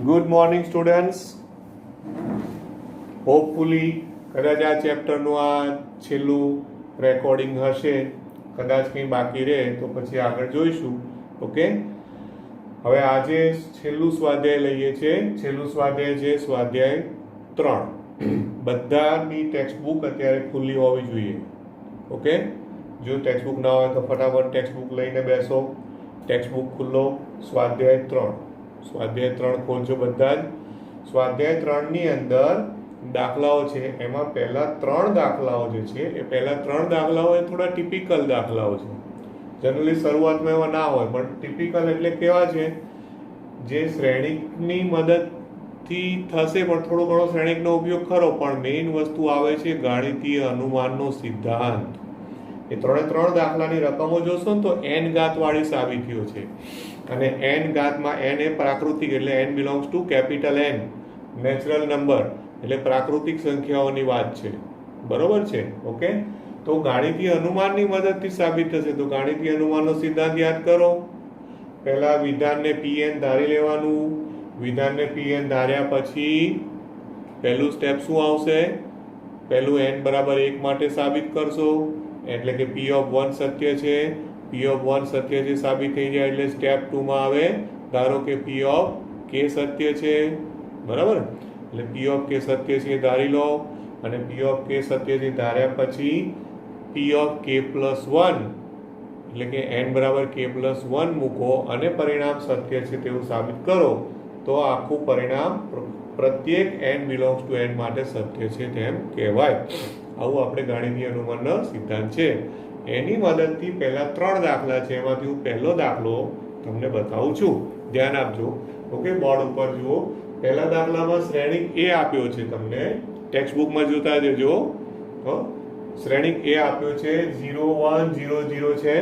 Good morning students. Hopefully કદાચ આ ચેપ્ટરનું આ છેલ્લું રેકોર્ડિંગ હશે. કદાચ કંઈ બાકી રહે તો પછી આગળ જોઈશું. ઓકે, હવે આજે છેલ્લું સ્વાધ્યાય લઈએ છીએ. છેલ્લું સ્વાધ્યાય છે સ્વાધ્યાય 3. બધાની ટેક્સ્ટ બુક અત્યારે ખુલ્લી હોવી જોઈએ. ઓકે, જો ટેક્સ્ટ બુક ના હોય તો ફટાફટ ટેક્સ્ટ બુક લઈને બેસો. ટેક્સ્ટ બુક ખુલ્લો. સ્વાધ્યાય 3 ખોલજો બધા જ. સ્વાધ્યાય 3 ની અંદર દાખલાઓ છે. એમાં પહેલા 3 દાખલાઓ જે છે એ પહેલા 3 દાખલાઓ એ થોડા ટિપિકલ દાખલાઓ છે. જનરલી શરૂઆતમાં એવા ના હોય, પણ ટિપિકલ એટલે કેવા છે જે શ્રેણિકની મદદથી થશે, પણ થોડો ઘણો શ્રેણિકનો ઉપયોગ ખરો, પણ મેઇન વસ્તુ આવે છે ગાણિતીય અનુમાનનો સિદ્ધાંત. એ 3 દાખલાની રકમો જોશો ને તો n ઘાત વાળી સાબિતીઓ છે. અને n ઘાતમાં n એ પ્રાકૃતિક એટલે n belongs to capital N, natural number એટલે પ્રાકૃતિક સંખ્યાઓની વાત છે. બરોબર છે? ઓકે, તો ગાણિતીય અનુમાનની મદદથી સાબિત થશે. તો ગાણિતીય અનુમાનનો સિદ્ધાંત યાદ કરો. પહેલા વિધાનને Pn ધારી લેવાનું. વિધાનને Pn ધાર્યા પછી પહેલું સ્ટેપ શું આવશે? પહેલું n બરાબર 1 માટે સાબિત કરશો, એટલે કે P of 1 સત્ય છે. P of 1 સત્ય છે સાબિત થઈ જાય એટલે સ્ટેપ 2 માં આવે ધારો કે P of k સત્ય છે. બરાબર? એટલે P of k સત્ય છે ધારી લો, અને P of k સત્ય છે ધાર્યા પછી P of k plus 1 એટલે કે n બરાબર k plus 1 મૂકો અને પરિણામ સત્ય છે તેવું સાબિત કરો, તો આખું પરિણામ પ્રત્યેક n belongs to n માટે સત્ય છે તેમ કહેવાય. આવું આપણે ગાણિતીય અનુમાનનો સિદ્ધાંત છે. એની મદદથી પહેલા 3 દાખલા છે, એમાંથી હું પહેલો દાખલો તમને બતાવું છું. ધ્યાન આપજો. ઓકે, બોર્ડ ઉપર જુઓ. પહેલા દાખલામાં શ્રેણિક A આપ્યો છે તમને, ટેક્સ્ટ બુકમાં જોતા જજો. શ્રેણિક A આપ્યો છે 0 1 0 0 છે,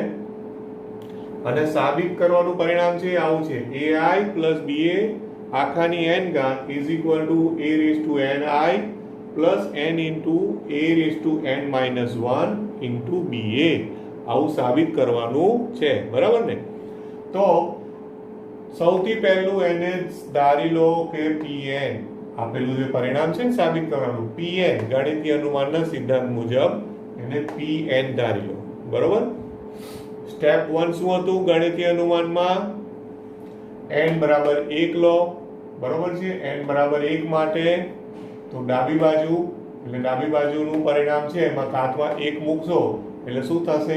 અને સાબિત કરવાનું પરિણામ છે આવું છે: ai plus ba આખાની n ઘાત is equal to a raised to ni plus n into a raised to n minus 1 into ba. આવું સાબિત કરવાનું છે. બરાબર ને? તો સૌથી પહેલું એને ધારી લો કે Pn આપેલું જે પરિણામ છે ને સાબિત કરવાનું, Pn ગાણિતીય અનુમાનના સિદ્ધાંત મુજબ એને Pn ધારી લો. બરોબર? સ્ટેપ 1 શું હતું ગાણિતીય અનુમાનમાં? n બરાબર 1 લો. બરોબર છે? n બરાબર 1 માટે તો ડાબી બાજુ એટલે ડાબી બાજુનું પરિણામ છે એમાં ઘાતમાં 1 મૂકશો એટલે શું થશે?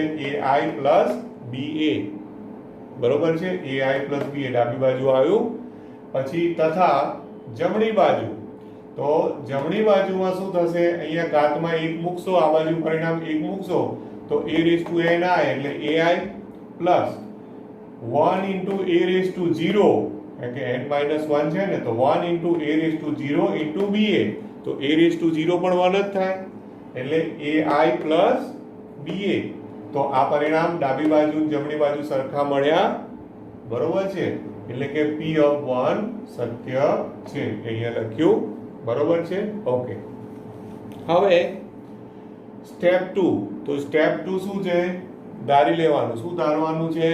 ai plus ba. બરોબર છે? ai plus ba ડાબી બાજુ આવ્યું. પછી તથા જમણી બાજુ, તો જમણી બાજુમાં શું થશે? અહીંયા ઘાતમાં 1 મૂકશો, આ બાજુ પરિણામ 1 મૂકશો તો a raised to ni એટલે ai plus 1 into a raised to 0 એટલે n minus 1 છે ને, તો 1 into a raised to 0 into ba. તો a raised to 0 પણ 1 જ થાય એટલે ai plus ba. તો આ પરિણામ ડાબી બાજુ જમણી બાજુ સરખા મળ્યા. બરોબર છે? એટલે કે P of 1 સત્ય છે. અહીંયા લખ્યું. બરોબર છે? ઓકે, હવે સ્ટેપ 2. તો સ્ટેપ 2 શું છે? ધારી લેવાનું. શું ધારવાનું છે?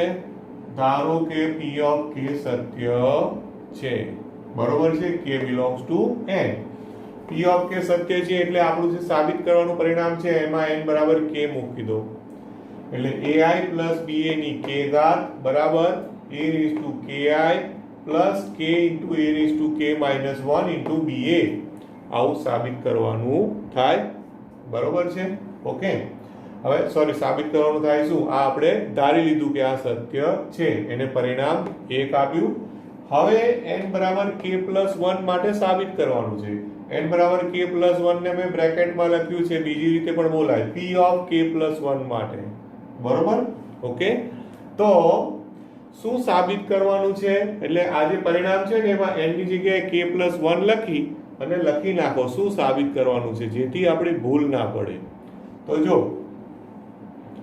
ધારો કે P of k સત્ય છે. બરોબર છે? k belongs to n. P of k સત્ય છે એટલે આપણું જે સાબિત કરવાનું પરિણામ છે એમાં n બરાબર k મૂકી દો. એટલે ai plus ba ની k ઘાત બરાબર a raised to ki plus k into a raised to k minus 1 into ba. આવું સાબિત કરવાનું થાય. બરોબર છે? ઓકે, હવે સોરી સાબિત કરવાનું થાય શું? આ આપણે ધારી લીધું કે આ સત્ય છે, એને પરિણામ 1 આપ્યું. હવે n બરાબર k plus 1 માટે સાબિત કરવાનું છે. n બરાબર k plus 1 ને મેં બ્રેકેટમાં લખ્યું છે, બીજી રીતે પણ બોલાય P of k plus 1 માટે. બરોબર? ઓકે, તો શું સાબિત કરવાનું છે? એટલે આ જે પરિણામ છે ને એમાં n ની જગ્યાએ k plus 1 લખી અને લખી નાખો શું સાબિત કરવાનું છે, જેથી આપણી ભૂલ ના પડે. તો જો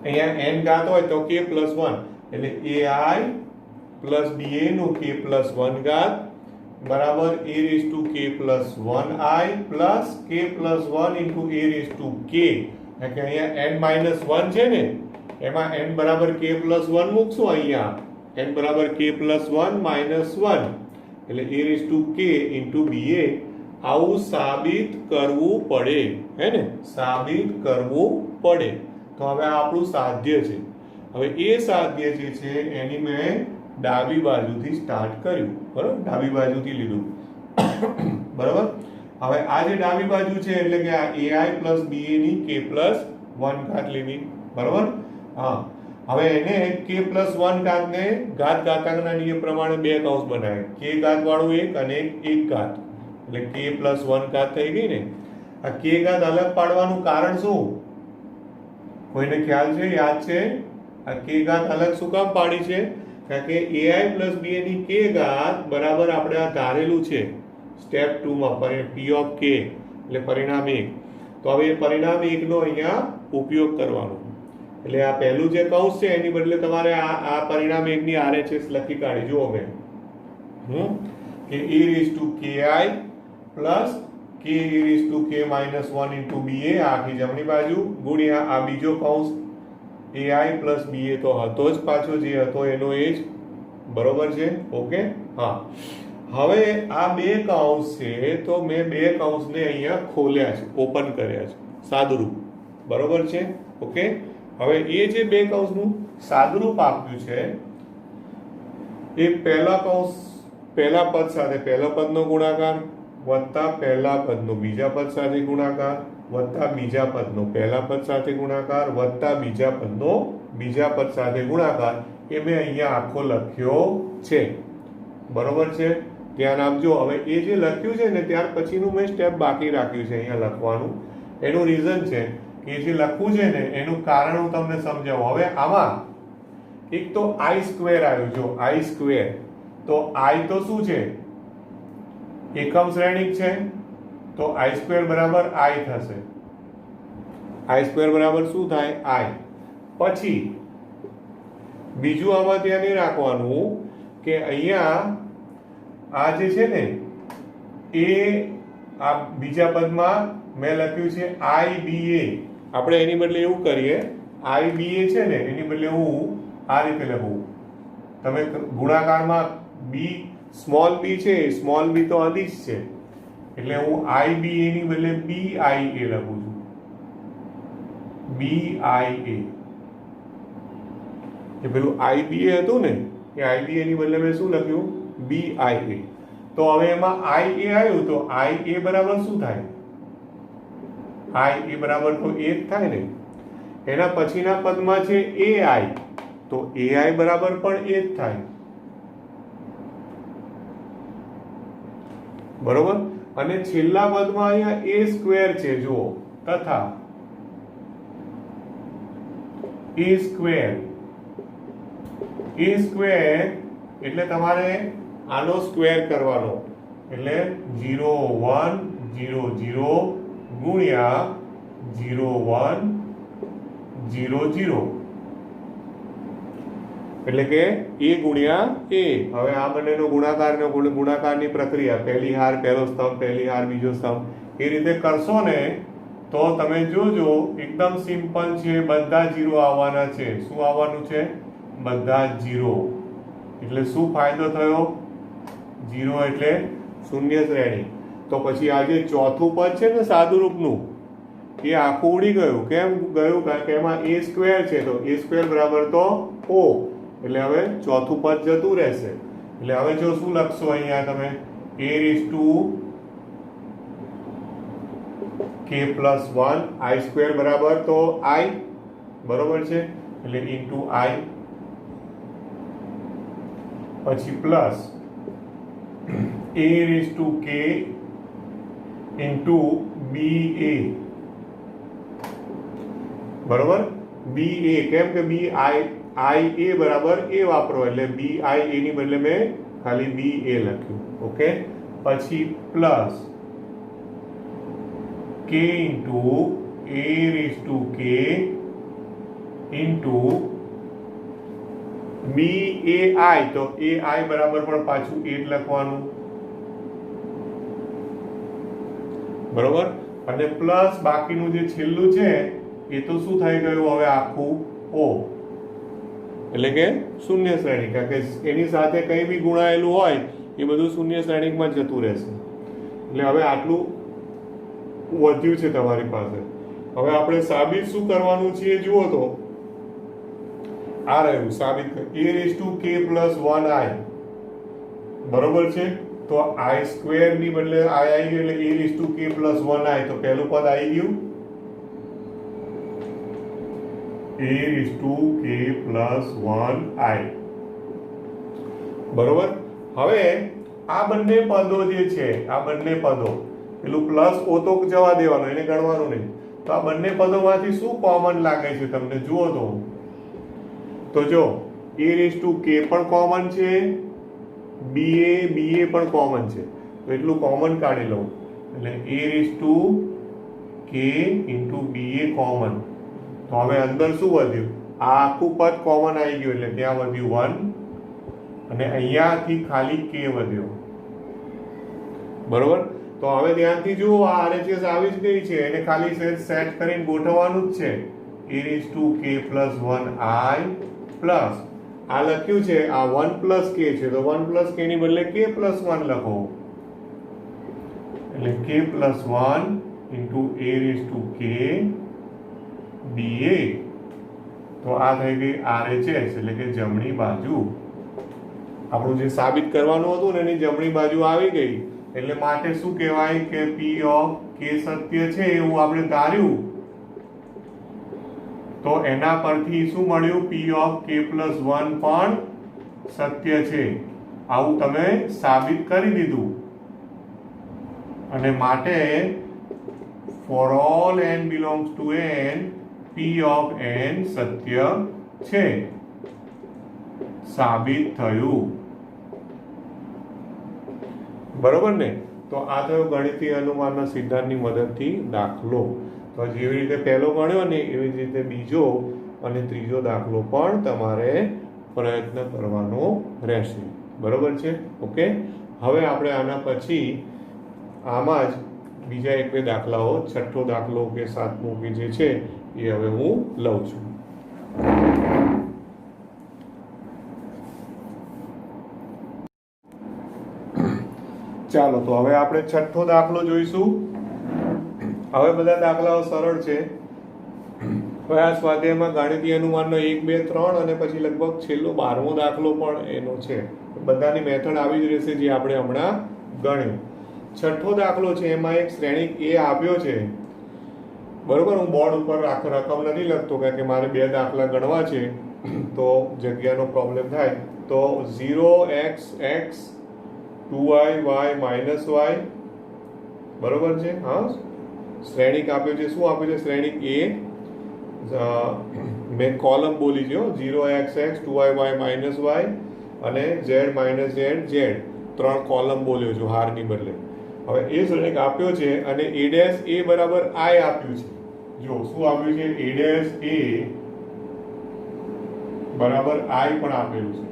અહીંયા n ઘાત હોય તો k plus 1 એટલે ai plus ba નું k plus 1 ઘાત બરાબર a raised to k plus 1i plus k plus 1 into a raised to k. એટલે કે અહીંયા n minus 1 છે ને, એમાં n બરાબર k plus 1 મૂકશું. અહીંયા n બરાબર k પ્લસ 1 માઇનસ 1 એટલે a raise to k into ba આવું સાબિત કરવું પડે, હે ને, સાબિત કરવું પડે. તો હવે આ આપણું સાધ્ય છે. હવે એ સાધ્ય જે છે એની મેં ડાબી બાજુથી સ્ટાર્ટ કર્યું, બરાબર, ડાબી બાજુથી લીધું. બરાબર. હવે આ જે ડાબી બાજુ છે એટલે કે આ ai પ્લસ ba ની k પ્લસ 1 ઘાત લીધી, બરાબર. હા, હવે એને k પ્લસ 1 ઘાતને ઘાત ઘાતાંકના નિયમ પ્રમાણે બે કૌંસ બનાવે, k ઘાત વાળું એક અને એક ઘાત, એટલે k પ્લસ 1 ઘાત થઈ ગઈ ને. આ k ઘાત અલગ પાડવાનું કારણ શું? કોઈને ખ્યાલ છે, યાદ છે? આ k ઘાત અલગ શું કામ પાડી છે? કારણ કે ai પ્લસ ba ની k ઘાત બરાબર આપણે આ ધારેલું છે સ્ટેપ 2 માં p ઓફ k એટલે પરિણામ 1. તો હવે એ પરિણામ 1 નો અહીંયા ઉપયોગ કરવાનો. એટલે આ પહેલું જે કૌંસ છે એની બદલે તમારે આ પરિણામ 1 ની RHS લખી કાઢી. જુઓ મેં કે a raise to ki plus k a raise to k minus 1 into ba આખી જમણી બાજુ ગુણ્યા આ બીજો કૌંસ ai પ્લસ ba તો હતો જ, પાછો જે હતો એનો એ જ, બરોબર છે. ઓકે. હા, હવે આ બે કૌંસ છે તો મેં બે કૌંસને અહીંયા ખોલ્યા છે, ઓપન કર્યા છે, સાદુરૂપ, બરોબર છે. ઓકે. હવે એ જે બે કૌંસનું સાદુરૂપ આપ્યું છે એ પહેલા કૌંસ પહેલા પદ સાથે પહેલા પદનો ગુણાકાર વત્તા પહેલા પદનો બીજા પદ સાથે ગુણાકાર વત્તા બીજા પદનો પહેલા પદ સાથે ગુણાકાર વત્તા બીજા પદનો બીજા પદ સાથે ગુણાકાર એ મેં અહીંયા આખો લખ્યો છે, બરોબર છે. ધ્યાન આપજો. હવે એ જે લખ્યું છે ને ત્યાર પછીનું મેં સ્ટેપ બાકી રાખ્યું છે અહીંયા લખવાનું. એનું રીઝન છે કે જે લખવું છે ને એનું કારણ હું તમને સમજાવું. હવે આમાં એક તો i સ્ક્વેર આવ્યું, જો i સ્ક્વેર, તો i તો શું છે? એકમ શ્રેણિક છે, તો i સ્ક્વેર બરાબર i થશે. i સ્ક્વેર બરાબર શું થાય? i. પછી બીજું આમાં ધ્યાન એ રાખવાનું કે અહીંયા આ જે છે ને એ આ બીજા પદમાં મેં લખ્યું છે iba. આપણે એની બદલે એવું કરીએ, iba છે ને એની બદલે હું આ રીતે લખું. તમે ગુણાકારમાં b સ્મોલ b છે, સ્મોલ b તો અદિશ છે, એટલે હું iba ની બદલે bia લખું છું. bia એ પેલું iba હતું ને એ iba ની બદલે મેં શું લખ્યું? bia. તો હવે એમાં ia આવ્યું તો ia બરાબર શું થાય? ia બરાબર તો 1 થાય ને. એના પછીના પદમાં છે ai, તો ai બરાબર પણ 1 થાય, બરોબર. અને છેલ્લા પદમાં અહીંયા a સ્ક્વેર છે, જુઓ, તથા a સ્ક્વેર એટલે તમારે આનો સ્ક્વેર કરવાનો, એટલે 0 1 0 0 ગુણ્યા 0 1 0 0 એટલે કે a ગુણ્યા a. હવે આ બંનેનો ગુણાકારની પ્રક્રિયા, પહેલી હાર પહેલો સ્તંભ, પહેલી હાર બીજો સ્તંભ, એ રીતે કરશો ને તો તમે જોજો એકદમ સિમ્પલ છે. બધા 0 આવવાના છે. શું આવવાનું છે? બધા 0. એટલે શું ફાયદો થયો? 0 એટલે શૂન્ય શ્રેણી. તો પછી આ જે ચોથું પદ છે ને સાદુરૂપનું, એ આખું ઉડી ગયું. કેમ ગયું? કારણ કે એમાં a સ્ક્વેર છે, તો a સ્ક્વેર બરાબર તો o, એટલે હવે ચોથું પદ જતું રહેશે. એટલે હવે જો શું લખશો અહીંયા તમે? a raise to k plus 1 i square બરાબર તો i, બરોબર છે, એટલે ઇન્ટુ i, પછી plus a raise to k into ba, બરોબર. ba કેમ કે bi a બરાબર a વાપરો, એટલે bi a ની બદલે મેં ખાલી ba લખ્યું. ઓકે. પછી plus k into a raise to k ઇન્ટુbai, તો ai બરાબર પણ પાછું 8 લખવાનું, બરોબર. અને પ્લસ બાકીનું જે છેલ્લું છે એ તો શું થઈ ગયું હવે? આખું o. એટલે કે શૂન્ય શ્રેણી, કારણ કે એની સાથે કંઈ બી ગુણાયેલું હોય એ બધું શૂન્ય શ્રેણીમાં જતું રહેશે. એટલે હવે આટલું વધ્યું છે તમારી પાસે. હવે આપણે સાબિત શું કરવાનું છે એ જુઓ તો આ રહ્યું સાબિત a⁴ i, બરોબર છે. તો i² ની બદલે i આવી ગયું એટલે a⁴ તો પહેલું પદ આવી ગયું a⁴ બરોબર. હવે આ બંને પદો જે છે, આ બંને પદો, પેલું પ્લસ ઓ તો જવા દેવાનું, એને ગણવાનું નહીં. તો આ બંને પદોમાંથી શું કોમન લાગે છે તમને જુઓ તો જો a⁴ પણ કોમન છે, ba પણ કોમન છે. તો એટલું કોમન કાઢી લઉં એટલે a⁴ ba કોમન. તો હવે અંદર શું વધ્યું? આ આખું પદ કોમન આવી ગયું એટલે ત્યાં વધ્યું 1 અને અહીંયાથી ખાલી k વધ્યો, બરોબર. તો હવે ધ્યાનથી જુઓ આ RHS આવી જ ગઈ છે, એને ખાલી સેટ કરીને ગોઠવવાનું જ છે. a⁴ પ્લસ આ લખ્યું છે, આ 1 + k છે, તો 1 + k ની બદલે k + 1 લખો એટલે k + 1 * a⁴ ba. તો આ થઈ ગઈ RHS એટલે કે જમણી બાજુ. આપણું જે સાબિત કરવાનું હતું ને એની જમણી બાજુ આવી ગઈ. એટલે માટે શું કહેવાય કે p ઓફ k સત્ય છે એવું આપણે ધાર્યું. તો એના પરથી શું મળ્યું? p ઓફ k + 1 પણ સત્ય છે. આવું તમે સાબિત કરી દીધું. અને માટે for all n belongs to n, p of n સત્ય છે. સાબિત થયું, બરોબર ને. તો આ થયો ગણિતીય અનુમાનના સિદ્ધાંતની મદદથી દાખલો. તો જેવી રીતે પહેલો ગણ્યો ને એવી જ રીતે બીજો અને ત્રીજો દાખલો પણ તમારે પ્રયત્ન કરવાનો રહેશે, બરોબર છે. ઓકે. હવે આપણે આના પછી આમાં જ બીજા 1-2 દાખલાઓ, છઠ્ઠો દાખલો કે સાતમો કે જે છે એ હવે હું લઉં છું. ચાલો તો હવે આપણે છઠ્ઠો દાખલો જોઈશું. હવે બધા દાખલાઓ સરળ છે. હવે આ સ્વાધ્યાયમાં ગાણિતીય અનુમાનનો 1, 2, 3 અને પછી લગભગ છેલ્લો 12મો દાખલો પણ એનો છે. બધાની મેથડ આવી જ રહેશે જે આપણે હમણાં ગણ્યું. છઠ્ઠો દાખલો છે, એમાં એક શ્રેણિક a આપ્યો છે, બરોબર. હું બોર્ડ ઉપર રકમ નથી લખતો કારણ કે મારે 2 દાખલા ગણવા છે તો જગ્યાનો પ્રોબ્લેમ થાય. તો 0x x 2y y - y, બરોબર છે. હા, શ્રેણિક આપ્યો છે. શું આપ્યું છે? શ્રેણિક a. મેં કોલમ બોલી છે 0x x 2y y - y અને z - z z, 3 કોલમ બોલ્યો છું હારની બદલે. હવે એ શ્રેણિક આપ્યો છે અને a' બરાબર i આપ્યું છે. જો શું આપ્યું છે? a' બરાબર i પણ આપેલું છે.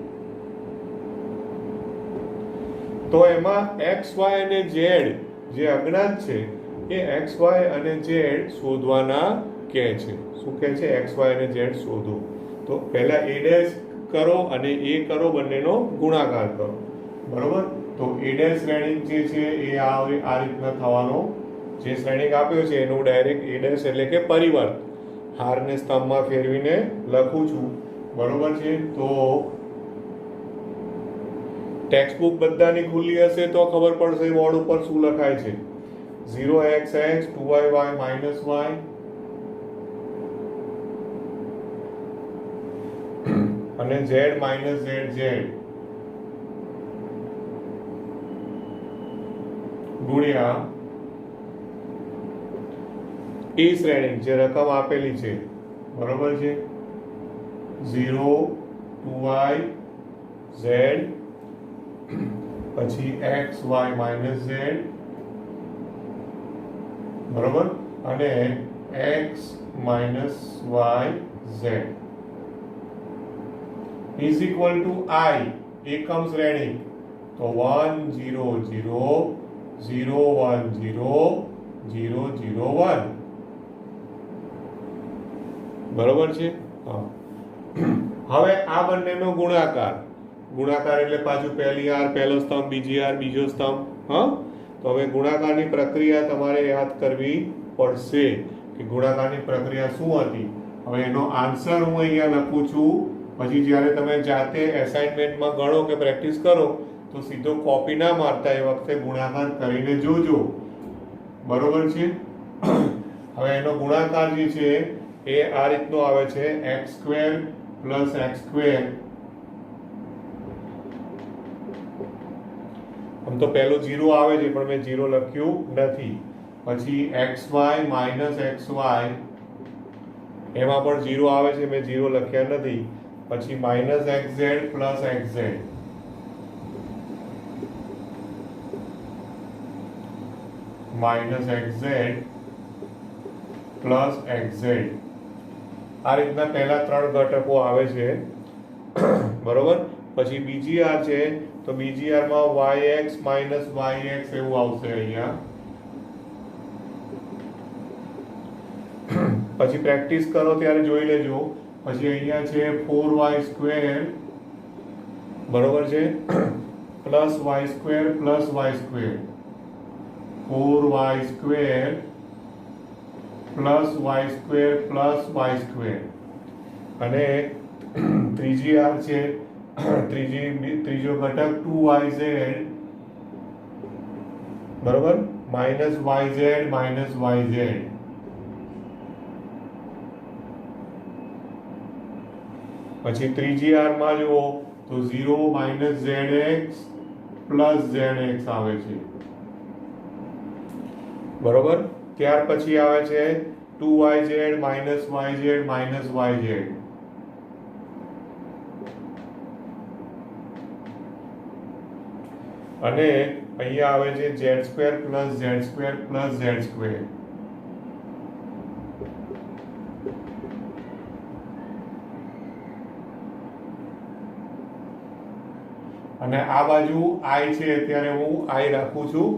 તો એમાં x y અને z જે અજ્ઞાત છે એ x y અને z શોધવાના કહે છે. શું કહે છે? x y અને z શોધો. તો પહેલા a' કરો અને a કરો, બંનેનો ગુણાકાર કરો, બરોબર. તો a' શ્રેણિક જે છે એ આ રીતના થવાનો. જે શ્રેણિક આપ્યો છે એનું ડાયરેક્ટ a' એટલે કે પરિવર્ત હારને સ્તંભમાં ફેરવીને લખું છું, બરોબર છે. તો ટેક્સ્ટ બુક બધાની ખુલ્લી હશે તો ખબર પડશે બોર્ડ ઉપર શું લખાય છે. 0x x 2y y - y અને z - z z ગુણ્યા એ શ્રેણિક જે રકમ આપેલી છે, બરોબર છે. 0 2y z પછી x y - z, બરોબર, અને x - y z is equal to I, એકમ શ્રેણિક. તો 1 0 0 0 1 0 0 0 1, બરોબર છે. હા, હવે આ બંનેનો ગુણાકાર એટલે પાછું પહેલી આર પહેલો સ્તંભ, બીજી આર બીજો સ્તંભ. હા, તો હવે ગુણાકારની પ્રક્રિયા તમારે યાદ કરવી પડશે કે ગુણાકારની પ્રક્રિયા શું હતી. હવે એનો આન્સર હું અહીંયા લખું છું. પછી જ્યારે તમે જાતે એસાઇનમેન્ટમાં ગણો કે પ્રેક્ટિસ કરો તો સીધો કોપી ના મારતા, એ વખતે ગુણાકાર કરીને જોજો. બરોબર છે. હવે એનો ગુણાકાર જે છે એ આ રીતનો આવે છે, x² + x². આમ તો પહેલું 0 આવે છે પણ મેં 0 લખ્યું નથી. પછી xy - xy, એમાં પણ 0 આવે છે, મેં 0 લખ્યા નથી. પછી -xz + xz, -xz + xz. આ રીતના પહેલા 3 ઘટકો આવે છે. બરોબર. પછી બીજી આર છે તો બીજી આરમાં yx - yx એવું આવશે અહીંયા. પછી પ્રેક્ટિસ કરો ત્યારે જોઈ લેજો. પછી અહીંયા છે 4y², બરોબર છે, +y² + y², 4y² + y². અને ત્રીજી આર છે, ત્રીજો ઘટક 2yz, બરોબર, -yz - yz. પછી ત્રીજી આરમાં જુઓ તો 0 - zx + zx આવે છે. બરોબર. ત્યાર પછી આવે છે 2yz - yz - yz. અને અહીંયા આવે છે z² + z² + z². અને આ બાજુ i છે, અત્યારે હું i રાખું છું.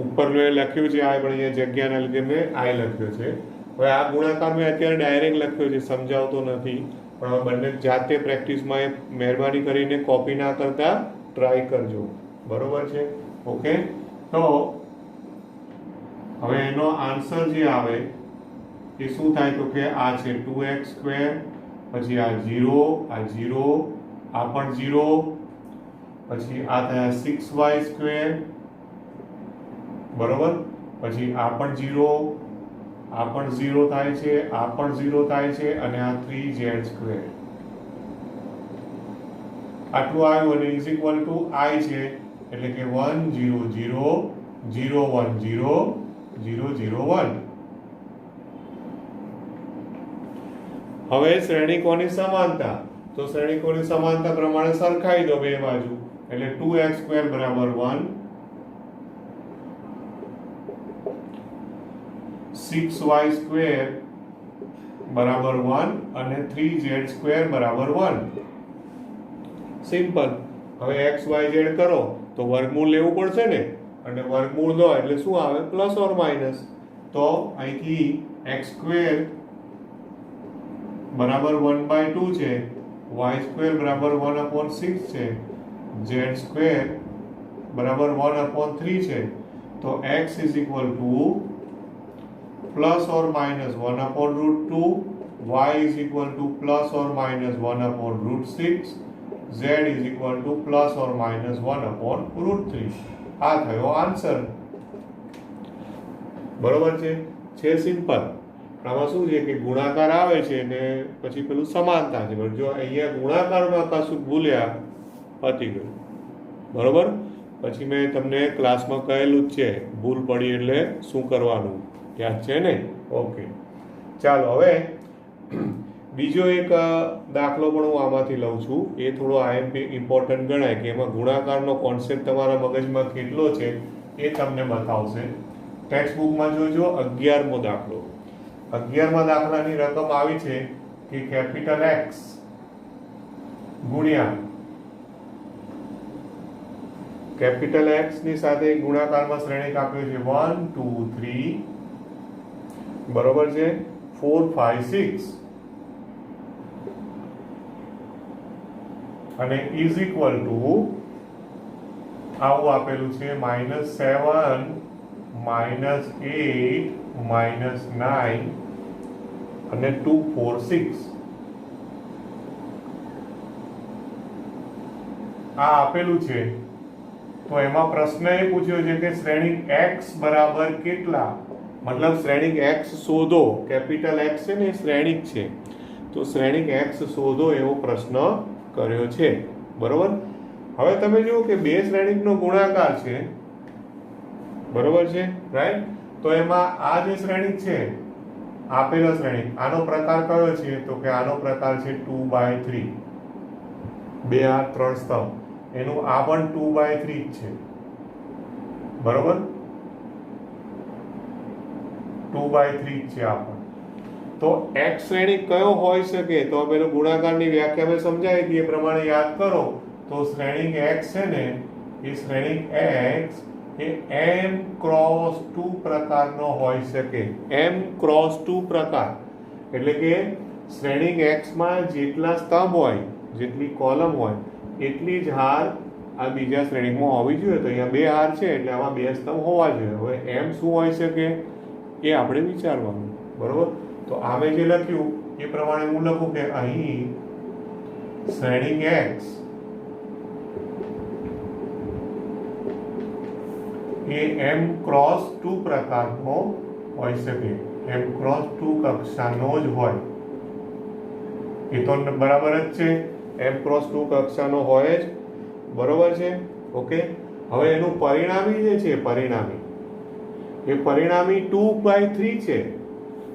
ઉપર મેં લખ્યું છે i, પણ અહીંયા જગ્યાના લીધે મેં i લખ્યો છે. હવે આ ગુણાકાર મેં અત્યારે ડાયરેક્ટ લખ્યો છે, સમજાવતો નથી. પણ હવે બંને જાતે પ્રેક્ટિસમાં મહેરબાની કરીને કોપી ના કરતા ટ્રાય કરજો. બરોબર છે. ઓકે. તો હવે એનો આન્સર જે આવે એ શું થાય તો કે આ છે 2x², પછી આ 0, આ 0, આ પણ 0, પછી આ થયા 6y², બરોબર. પછી આ પણ 0, આ પણ 0 થાય છે, આ પણ 0 થાય છે, અને આ 3z². આટલું આવ્યું અને ઇઝ ઇક્વલ ટુ i છે, એટલે કે 1 0 0 0 1 0 0 0 1. હવે શ્રેણિકોની સમાનતા, તો શ્રેણિકોની સમાનતા પ્રમાણે સરખાઈ દો બે બાજુ. એટલે 2x² = 1, 6y² = 1 અને 3z² = 1. સિમ્પલ. હવે x y z કરો તો વર્ગમૂળ લેવું પડશે ને, અને વર્ગમૂળ લો એટલે શું આવે, પ્લસ ઓર માઇનસ. તો અહીંથી x² બરાબર 1/2 છે, y² બરાબર 1/6 છે, z² બરાબર 1/3 છે. તો x = plus or minus 1/√2, y = plus or minus 1/√6, z = plus or minus 1/√3. આ થયો આન્સર. બરોબર છે સિમ્પલ. આમાં શું છે કે ગુણાકાર આવે છે ને પછી પેલું સમાનતા છે. જો અહીંયા ગુણાકારમાં કશું ભૂલ્યા, પતી ગયું. બરોબર. પછી મેં તમને ક્લાસમાં કહેલું જ છે, ભૂલ પડી એટલે શું કરવાનું, યાદ છે ને? ઓકે. ચાલો હવે બીજો એક દાખલો પણ હું આમાંથી લઉં છું. એ થોડો આઈએમપી ઇમ્પોર્ટન્ટ ગણાય કે એમાં ગુણાકારનો કોન્સેપ્ટ તમારા મગજમાં કેટલો છે એ તમને બતાવશે. ટેક્સ્ટ બુકમાં જોજો 11મો દાખલો. 11મા દાખલાની રકમ આવી છે કે કેપિટલ X ગુણ્યા કેપિટલ X ની સાથે ગુણાકારમાં શ્રેણિક આપ્યો છે 1 2 3, બરોબર છે, 4 5 6. અને ઇઝ ઇક્વલ ટુ આવું આપેલું છે -7 -8 -9 અને 2 4 6 આ આપેલું છે. તો એમાં પ્રશ્ન એ પૂછ્યો છે કે શ્રેણિક x બરાબર કેટલા, મતલબ શ્રેણિક x શોધો. કેપિટલ X છે ને એ શ્રેણિક છે, તો શ્રેણિક x શોધો એવો પ્રશ્ન કર્યો છે. બરોબર. હવે તમે જુઓ કે બે શ્રેણિકનો ગુણાકાર છે, બરોબર છે, રાઈટ. તો એમાં આ જે શ્રેણિક છે, આપેલો શ્રેણિક, આનો પ્રકાર કયો છે, તો કે આનો પ્રકાર છે 2/3. 2 આ 3 સ્તંભ, એનું આ પણ 2/3 જ છે. બરોબર, 2/3 જ છે આ પણ. તો x શ્રેણિક કયો હોઈ શકે, તો પેલો ગુણાકારની વ્યાખ્યા મેં સમજાવી હતી એ પ્રમાણે યાદ કરો. તો શ્રેણિક x છે ને, એ શ્રેણિક x એ m ક્રોસ 2 પ્રકારનો હોઈ શકે. m ક્રોસ 2 પ્રકાર એટલે કે શ્રેણિક x માં જેટલા સ્તંભ હોય, જેટલી કોલમ હોય, એટલી જ હાર આ બીજા શ્રેણિકમાં હોવી જોઈએ. તો અહીંયા 2 હાર છે એટલે આમાં 2 સ્તંભ હોવા જોઈએ. હવે m શું હોઈ શકે એ આપણે વિચારવાનું. બરોબર. તો આમે જે લખ્યું એ પ્રમાણે હું લખું કે અહીં શ્રેણિક x એ m ક્રોસ 2 પ્રકારનો હોઈ શકે. m ક્રોસ 2 કક્ષાનો જ હોય, એ તો બરાબર જ છે. m ક્રોસ 2 કક્ષાનો હોય જ, બરોબર છે. ઓકે. હવે એનું પરિણામી જે છે, પરિણામી એ પરિણામી 2/3 છે.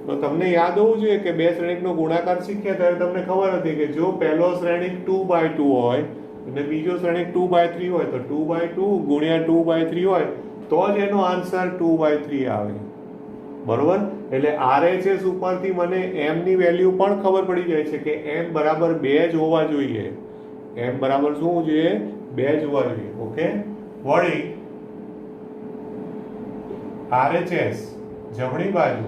તો તમને યાદ હોવું જોઈએ કે બે શ્રેણિકનો ગુણાકાર શીખ્યા ત્યારે તમને ખબર હતી કે જો પહેલો શ્રેણિક 2/2 હોય અને બીજો શ્રેણિક 2/3 હોય, તો 2/2 ગુણ્યા 2/3 હોય તો જ એનો આન્સર 2/3 આવે. બરોબર. એટલે RHS ઉપરથી મને m ની વેલ્યુ પણ ખબર પડી જાય છે કે m બરાબર 2 જ હોવા જોઈએ. m બરાબર શું હોવું જોઈએ? 2 જ હોવા જોઈએ. ઓકે. વળી RHS જમણી બાજુ,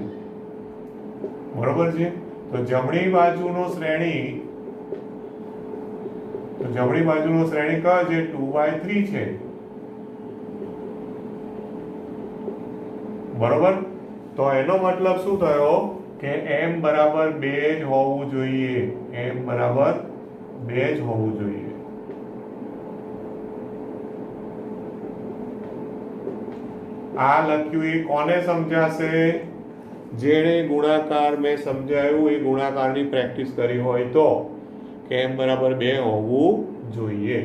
બરોબર છે. તો જમણી બાજુનો શ્રેણિક, તો જમણી બાજુનો શ્રેણિક કયો છે? 2/3 છે. બરોબર. તો એનો મતલબ શું થયો કે m બરાબર 2 જ હોવું જોઈએ. m બરાબર 2 જ હોવું જોઈએ. આ લખ્યું એ કોને સમજાશે? જેણે ગુણાકાર મેં સમજાયું એ ગુણાકારની પ્રેક્ટિસ કરી હોય તો, કે m બરાબર 2 હોવું જોઈએ.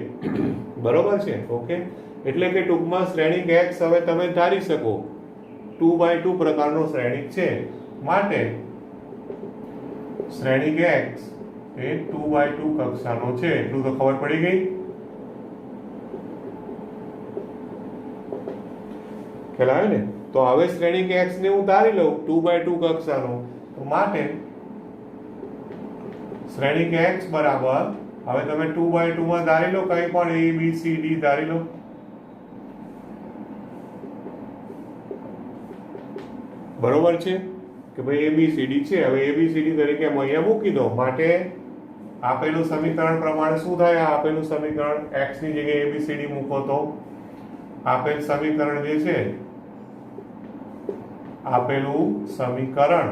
બરોબર છે. ઓકે. એટલે કે ટૂંકમાં શ્રેણિક x હવે તમે ધારી શકો 2/2 પ્રકારનો શ્રેણિક છે, માટે શ્રેણિક x એ 2/2 કક્ષાનો છે. એટલું તો ખબર પડી ગઈ. ખ્યાલ આવે ને? તો હવે શ્રેણિક x ને હું ધારી લઉં 2/2 કક્ષાનો, તો માટે શ્રેણિક x બરાબર, હવે તમે 2/2 માં ધારી લો કંઈ પણ a b c d ધારી લો. બરોબર છે કે ભાઈ ABCD છે. હવે ABCD તરીકે અહીંયા મૂકી દો. માટે આપેલું સમીકરણ પ્રમાણે શું થાય? આપેલું સમીકરણ x ની જગ્યાએ ABCD મૂકો તો આપેલ સમીકરણ જે છે, આપેલું સમીકરણ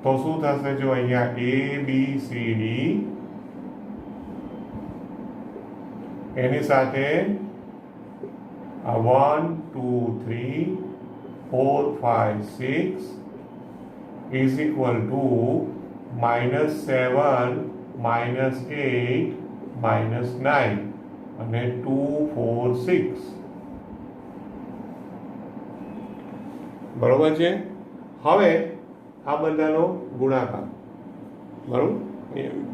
તો શું થશે? જો અહીંયા ABCD એની સાથે 1 2 3 4 5 6 is equal to -7 -8 -9 અને 2 4 6. બરોબર છે. હવે આ બધાનો ગુણાકાર, બરોબર,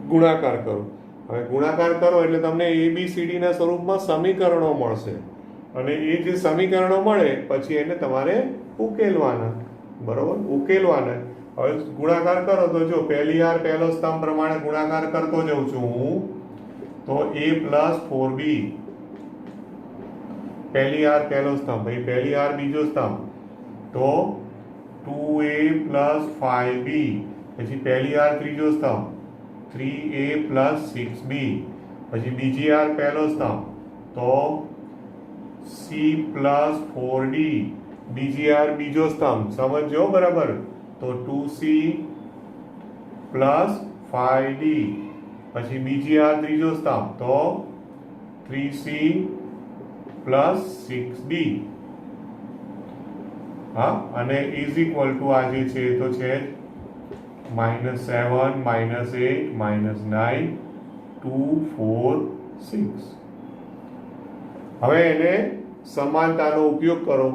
ગુણાકાર કરો. હવે ગુણાકાર કરો એટલે તમને ABCD ના સ્વરૂપમાં સમીકરણો મળશે, અને એ જે સમીકરણો મળે પછી એને તમારે ઉકેલવાના. બરોબર, ઉકેલવાના. હવે ગુણાકાર કરો તો જો પહેલી હાર પહેલો સ્તંભ પ્રમાણે ગુણાકાર કરતો જઉં છું હું, તો a + 4b પહેલી હાર પહેલો સ્તંભ, ભાઈ પહેલી હાર બીજો સ્તંભ, તો 2a + 5b, પછી પહેલી હાર ત્રીજો સ્તંભ 3a પ્લસ 6b, પછી બીજી આર પહેલો સ્તંભ તો c પ્લસ 4d, બીજી આર બીજો સ્તંભ સમજો બરાબર તો 2c પ્લસ 5d, પછી બીજી આર ત્રીજો સ્તંભ તો 3c પ્લસ 6d. હા, અને ઇઝ ઇક્વલ ટુ આ જે છે તો છે -7 -8 -9 2 4 6. હવે એને સમાનતાનો ઉપયોગ કરો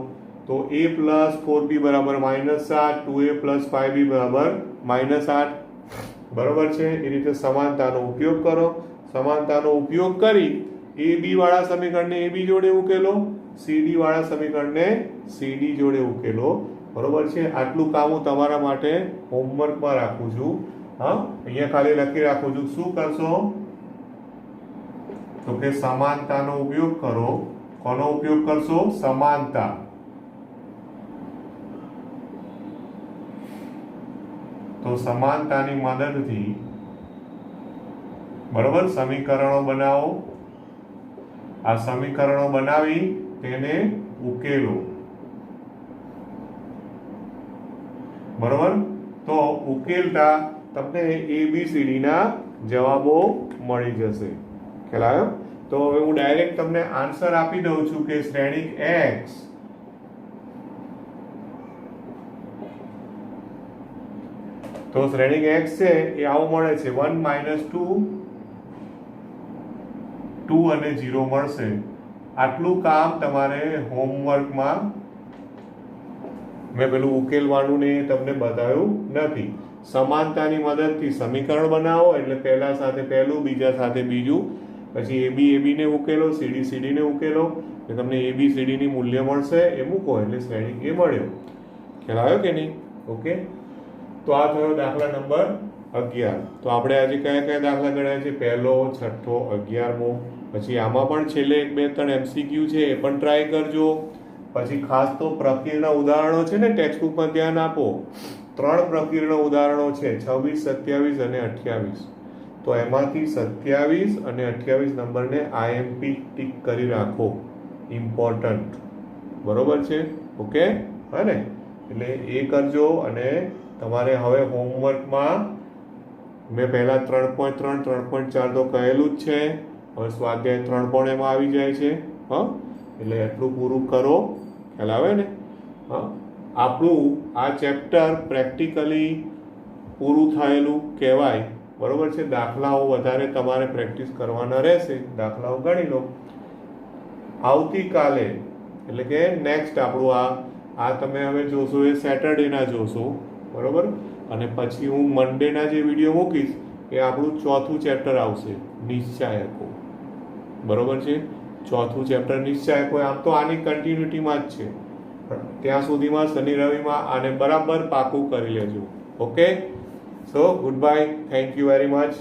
તો a પ્લસ 4b બરાબર -7, 2a પ્લસ 5b બરાબર -8. બરોબર છે. એ રીતે સમાનતાનો ઉપયોગ કરો. સમાનતાનો ઉપયોગ કરી ab વાળા સમીકરણને ab જોડે ઉકેલો, cd વાળા સમીકરણને cd જોડે ઉકેલો. બરોબર છે. આટલું કામ હું તમારા માટે હોમવર્કમાં રાખું છું. હા, અહીંયા ખાલી લખી રાખું છું. શું કરશો તો કે સમાનતાનો ઉપયોગ કરો. કોનો ઉપયોગ કરશો? સમાનતા. તો સમાનતાની મદદથી બરોબર સમીકરણો બનાવો. આ સમીકરણો બનાવી તેને ઉકેલો. બરોબર, તો ઉકેલતા તમને ABCD ના જવાબો મળી જશે. ખ્યાલ આવ્યો? તો હવે હું ડાયરેક્ટ તમને આન્સર આપી દઉં છું કે શ્રેણિક x તો શ્રેણિક x છે એ આવું મળે છે 1 -2 2 અને 0 મળશે. આટલું કામ તમારે હોમવર્કમાં મેં પેલું ઉકેલવાનું ને તમને બતાવ્યું નથી. સમાનતાની મદદથી સમીકરણ બનાવો એટલે પહેલા સાથે પહેલું, બીજા સાથે બીજું, પછી AB ને ઉકેલો, CD ને ઉકેલો એટલે તમને ABCD ની મૂલ્ય મળશે. એ મૂકો એટલે શ્રેણિક એ મળ્યો. ખ્યાલ આવ્યો કે નહીં? ઓકે, તો આ થયો દાખલા નંબર 11. તો આપણે આજે કયા કયા દાખલા ગણ્યા છે? પહેલો, છઠ્ઠો, 11મો. પછી આમાં પણ છેલ્લે 1 2 3 MCQ છે, એ પણ ટ્રાય કરજો. પછી ખાસ તો પ્રકીર્ણ ઉદાહરણો છે ને, ટેક્સ્ટબુકમાં ધ્યાન આપો. 3 પ્રકીર્ણ ઉદાહરણો છે 26, 27 અને 28. તો એમાંથી 27 અને 28 નંબરને IMP ટીક કરી રાખો, ઇમ્પોર્ટન્ટ. બરોબર છે? ઓકે, હા ને? એટલે એ કરજો. અને તમારે હવે હોમવર્કમાં મેં પહેલા 3.3 3.4 તો કહેલું જ છે. હવે સ્વાધ્યાય 3 પણ એમાં આવી જાય છે. હા, એટલે એટલું પૂરું કરો. ખ્યાલ આવે ને? હા, આપણું આ ચેપ્ટર પ્રેક્ટિકલી પૂરું થયેલું કહેવાય. બરોબર છે? દાખલાઓ વધારે તમારે પ્રેક્ટિસ કરવાના રહેશે. દાખલાઓ ગણી લો. આવતીકાલે એટલે કે નેક્સ્ટ આપણું આ તમે હવે જોશો એ સેટરડેના જોશો. બરોબર, અને પછી હું મંડેના જે વિડીયો મૂકીશ એ આપણું 4થું ચેપ્ટર આવશે, નિશ્ચાયકો. બરોબર છે? 4થું ચેપ્ટર નિશ્ચાયકો. આમ તો આની કન્ટિન્યુટીમાં જ છે. ત્યાં સુધીમાં શનિ રવિમાં આને બરાબર પાકું કરી લેજો. Okay, so good bye, thank you very much.